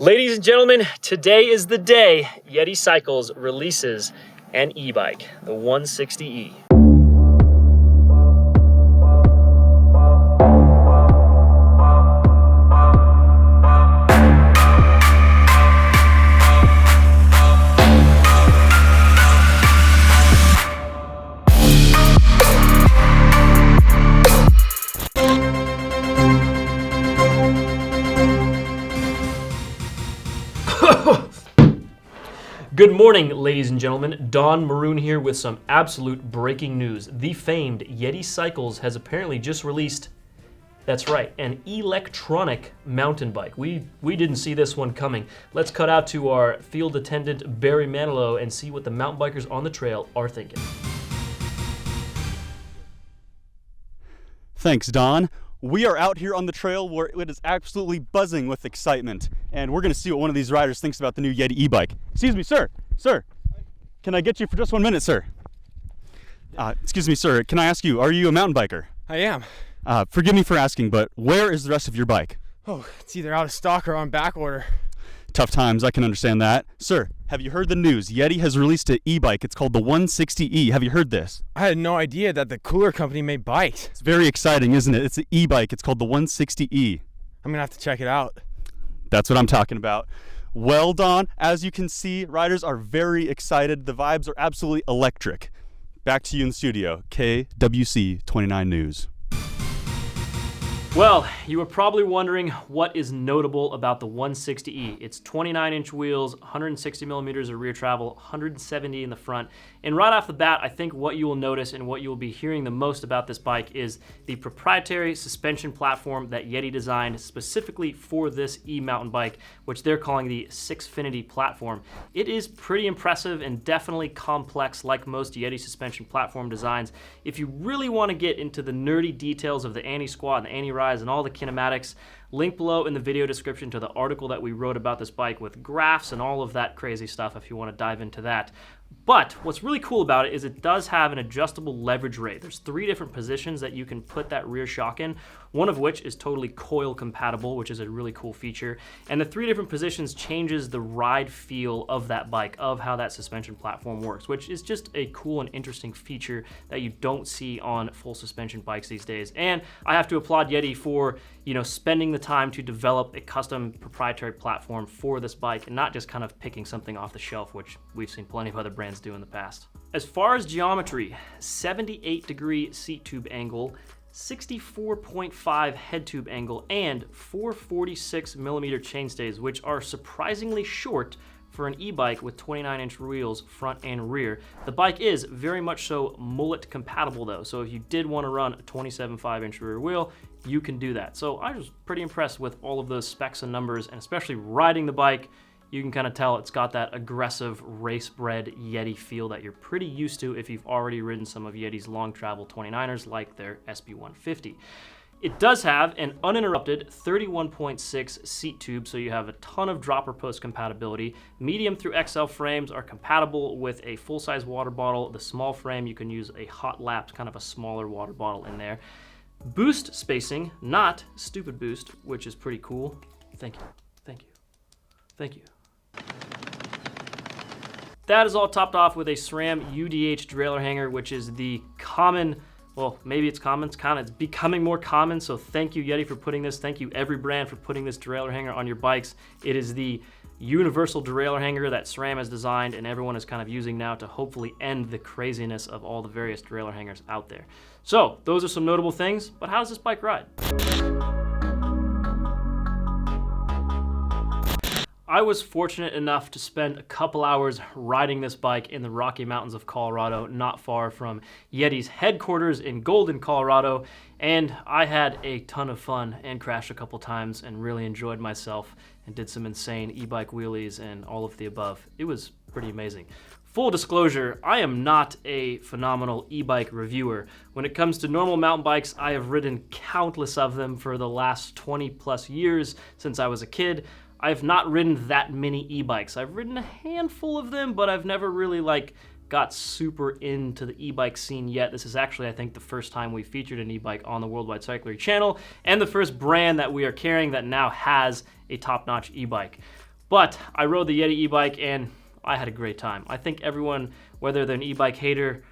Ladies and gentlemen, today is the day Yeti Cycles releases an e-bike, the 160e. Good morning, ladies and gentlemen. Don Maroon here with some absolute breaking news. The famed Yeti Cycles has apparently just released, that's right, an electronic mountain bike. We didn't see this one coming. Let's cut out to our field attendant, Barry Manilow, and see what the mountain bikers on the trail are thinking. Thanks, Don. We are out here on the trail where it is absolutely buzzing with excitement, and we're going to see what one of these riders thinks about the new Yeti e-bike. Excuse me, sir. Sir, can I get you for just 1 minute, sir? Excuse me, sir. Can I ask you, are you a mountain biker? I am. Forgive me for asking, but where is the rest of your bike? Oh, it's either out of stock or on back order. Tough times, I can understand that. Sir, have you heard the news? Yeti has released an e-bike. It's called the 160e. Have you heard this? I had no idea that the cooler company made bikes. It's very exciting, isn't it? It's an e-bike. It's called the 160e. I'm going to have to check it out. That's what I'm talking about. Well, Don, as you can see, riders are very excited. The vibes are absolutely electric. Back to you in the studio, KWC 29 News. Well, you were probably wondering what is notable about the 160e. It's 29-inch wheels, 160 millimeters of rear travel, 170 in the front. And right off the bat, I think what you will notice and what you will be hearing the most about this bike is the proprietary suspension platform that Yeti designed specifically for this e-mountain bike, which they're calling the Sixfinity platform. It is pretty impressive and definitely complex like most Yeti suspension platform designs. If you really want to get into the nerdy details of the anti-squat and the anti-rise and all the kinematics, link below in the video description to the article that we wrote about this bike with graphs and all of that crazy stuff if you want to dive into that. But what's really cool about it is it does have an adjustable leverage rate. There's 3 different positions that you can put that rear shock in, one of which is totally coil compatible, which is a really cool feature. And the 3 different positions changes the ride feel of that bike, of how that suspension platform works, which is just a cool and interesting feature that you don't see on full suspension bikes these days. And I have to applaud Yeti for, spending the time to develop a custom proprietary platform for this bike and not just kind of picking something off the shelf, which we've seen plenty of other brands do in the past. As far as geometry, 78-degree seat tube angle, 64.5 head tube angle, and 446 millimeter chainstays, which are surprisingly short for an e-bike with 29-inch wheels front and rear. The bike is very much so mullet compatible though, so if you did want to run a 27.5-inch rear wheel, you can do that. So I was pretty impressed with all of those specs and numbers, and especially riding the bike, you can kind of tell it's got that aggressive race-bred Yeti feel that you're pretty used to if you've already ridden some of Yeti's long travel 29ers like their SB150. It does have an uninterrupted 31.6 seat tube, so you have a ton of dropper post compatibility. Medium through XL frames are compatible with a full-size water bottle. The small frame, you can use a hot lapped, kind of a smaller water bottle in there. Boost spacing, not stupid boost, which is pretty cool. Thank you, thank you, thank you. That is all topped off with a SRAM UDH derailleur hanger, which is the common, well, maybe it's common, it's becoming more common, so thank you Yeti for putting this, thank you every brand for putting this derailleur hanger on your bikes. It is the universal derailleur hanger that SRAM has designed and everyone is kind of using now to hopefully end the craziness of all the various derailleur hangers out there. So, those are some notable things, but how does this bike ride? I was fortunate enough to spend a couple hours riding this bike in the Rocky Mountains of Colorado, not far from Yeti's headquarters in Golden, Colorado, and I had a ton of fun and crashed a couple times and really enjoyed myself and did some insane e-bike wheelies and all of the above. It was pretty amazing. Full disclosure, I am not a phenomenal e-bike reviewer. When it comes to normal mountain bikes, I have ridden countless of them for the last 20 plus years since I was a kid. I've not ridden that many e-bikes. I've ridden a handful of them, but I've never really got super into the e-bike scene yet. This is actually, I think, the first time we featured an e-bike on the Worldwide Cyclery channel, and the first brand that we are carrying that now has a top-notch e-bike. But I rode the Yeti e-bike and I had a great time. I think everyone, whether they're an e-bike hater,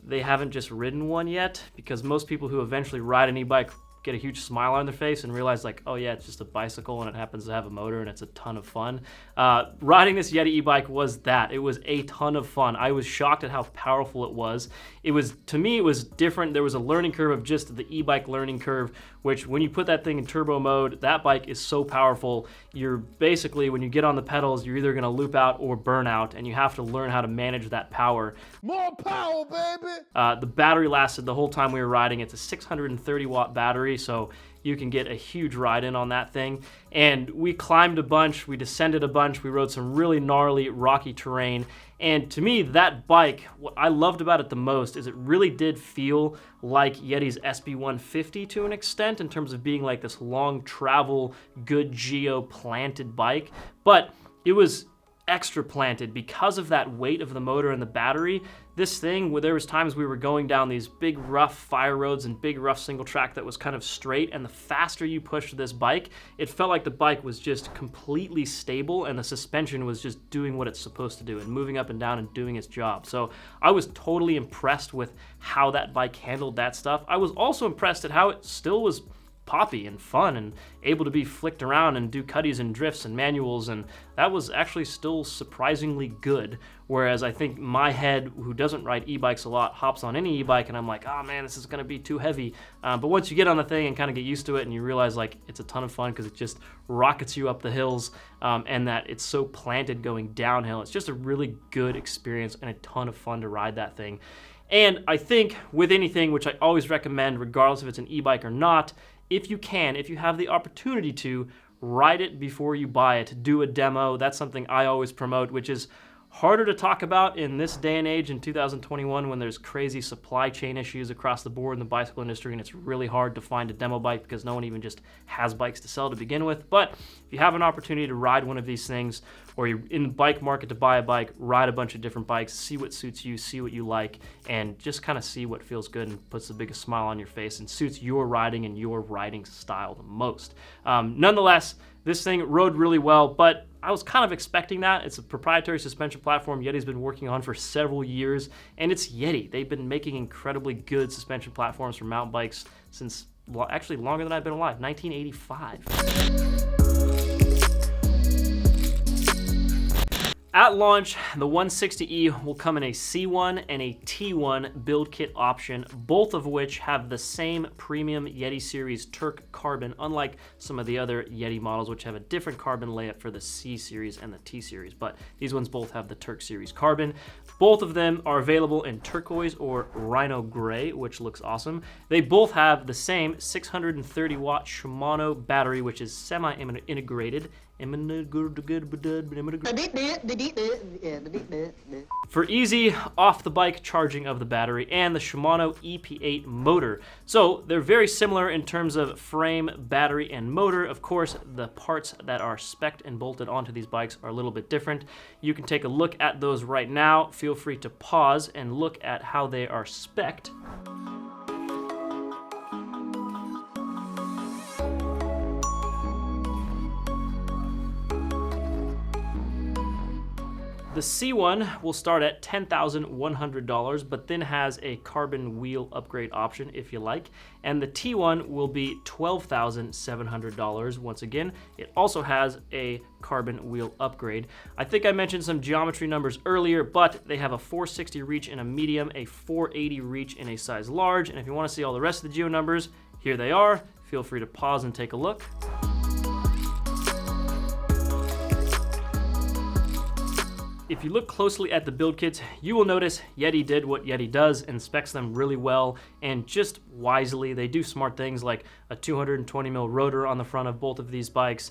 they haven't just ridden one yet, because most people who eventually ride an e-bike get a huge smile on their face and realize like, oh yeah, it's just a bicycle and it happens to have a motor and it's a ton of fun. Riding this Yeti e-bike was that. It was a ton of fun. I was shocked at how powerful it was. To me, it was different. There was a learning curve of just the e-bike learning curve, which when you put that thing in turbo mode, that bike is so powerful. You're basically, when you get on the pedals, you're either gonna loop out or burn out, and you have to learn how to manage that power. More power, baby! The battery lasted the whole time we were riding. It's a 630 watt battery, so you can get a huge ride in on that thing. And we climbed a bunch, we descended a bunch, we rode some really gnarly, rocky terrain. And to me, that bike, what I loved about it the most is it really did feel like Yeti's SB150 to an extent, in terms of being like this long travel, good geo planted bike. But it was extra planted because of that weight of the motor and the battery. This thing, where there was times we were going down these big rough fire roads and big rough single track that was kind of straight, and the faster you pushed this bike, it felt like the bike was just completely stable and the suspension was just doing what it's supposed to do and moving up and down and doing its job. So I was totally impressed with how that bike handled that stuff. I was also impressed at how it still was poppy and fun and able to be flicked around and do cutties and drifts and manuals, and that was actually still surprisingly good. Whereas I think my head, who doesn't ride e-bikes a lot, hops on any e-bike and I'm like, oh man, this is gonna be too heavy. But once you get on the thing and kind of get used to it and you realize like it's a ton of fun because it just rockets you up the hills, and that it's so planted going downhill, it's just a really good experience and a ton of fun to ride that thing. And I think with anything, which I always recommend regardless if it's an e-bike or not, if you have the opportunity to, ride it before you buy it. Do a demo. That's something I always promote, which is harder to talk about in this day and age in 2021 when there's crazy supply chain issues across the board in the bicycle industry, and it's really hard to find a demo bike because no one even just has bikes to sell to begin with. But if you have an opportunity to ride one of these things, or you're in the bike market to buy a bike, ride a bunch of different bikes, see what suits you, see what you like, and just kind of see what feels good and puts the biggest smile on your face and suits your riding and your riding style the most. Nonetheless, this thing rode really well, but I was kind of expecting that. It's a proprietary suspension platform Yeti's been working on for several years, and it's Yeti. They've been making incredibly good suspension platforms for mountain bikes since, actually longer than I've been alive, 1985. At launch, the 160e will come in a C1 and a T1 build kit option, both of which have the same premium Yeti series Turk carbon, unlike some of the other Yeti models which have a different carbon layout for the C series and the T series, but these ones both have the Turk series carbon. Both of them are available in turquoise or rhino gray, which looks awesome. They both have the same 630 watt Shimano battery, which is semi-integrated. For easy off-the-bike charging of the battery, and the Shimano EP8 motor. So they're very similar in terms of frame, battery, and motor. Of course, the parts that are spec'd and bolted onto these bikes are a little bit different. You can take a look at those right now. Feel free to pause and look at how they are spec'd. The C1 will start at $10,100, but then has a carbon wheel upgrade option if you like. And the T1 will be $12,700. Once again, it also has a carbon wheel upgrade. I think I mentioned some geometry numbers earlier, but they have a 460 reach in a medium, a 480 reach in a size large. And if you want to see all the rest of the geo numbers, here they are. Feel free to pause and take a look. If you look closely at the build kits, you will notice Yeti did what Yeti does and specs them really well and just wisely. They do smart things like a 220mm rotor on the front of both of these bikes.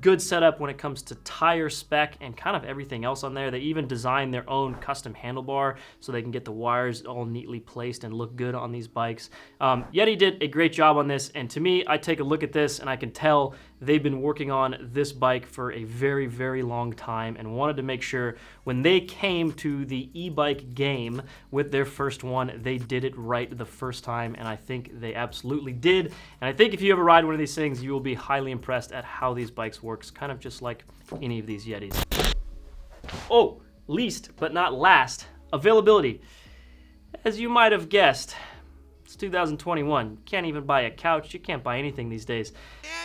Good setup when it comes to tire spec and kind of everything else on there. They even designed their own custom handlebar so they can get the wires all neatly placed and look good on these bikes. Yeti did a great job on this, and to me, I take a look at this and I can tell they've been working on this bike for a very, very long time and wanted to make sure sure when they came to the e-bike game with their first one, they did it right the first time, and I think they absolutely did. And I think if you ever ride one of these things, you will be highly impressed at how these bikes works, kind of just like any of these Yetis. Oh, least but not last, availability. As you might have guessed, it's 2021. You can't even buy a couch. You can't buy anything these days.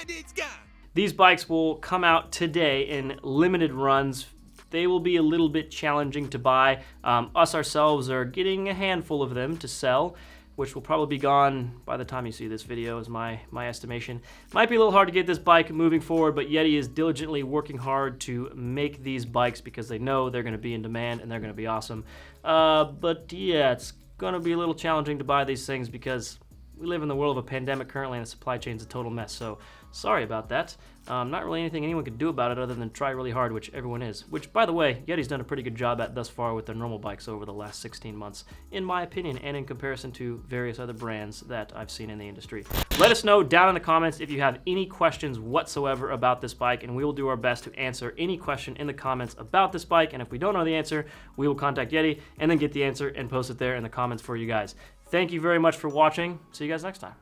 And it's gone. These bikes will come out today in limited runs. They will be a little bit challenging to buy. Us ourselves are getting a handful of them to sell, which will probably be gone by the time you see this video, is my estimation. Might be a little hard to get this bike moving forward, but Yeti is diligently working hard to make these bikes because they know they're going to be in demand and they're going to be awesome. But yeah, it's going to be a little challenging to buy these things because we live in the world of a pandemic currently and the supply chain's a total mess, so sorry about that. Not really anything anyone could do about it other than try really hard, which everyone is. Which, by the way, Yeti's done a pretty good job at thus far with their normal bikes over the last 16 months, in my opinion, and in comparison to various other brands that I've seen in the industry. Let us know down in the comments if you have any questions whatsoever about this bike, and we will do our best to answer any question in the comments about this bike, and if we don't know the answer, we will contact Yeti and then get the answer and post it there in the comments for you guys. Thank you very much for watching. See you guys next time.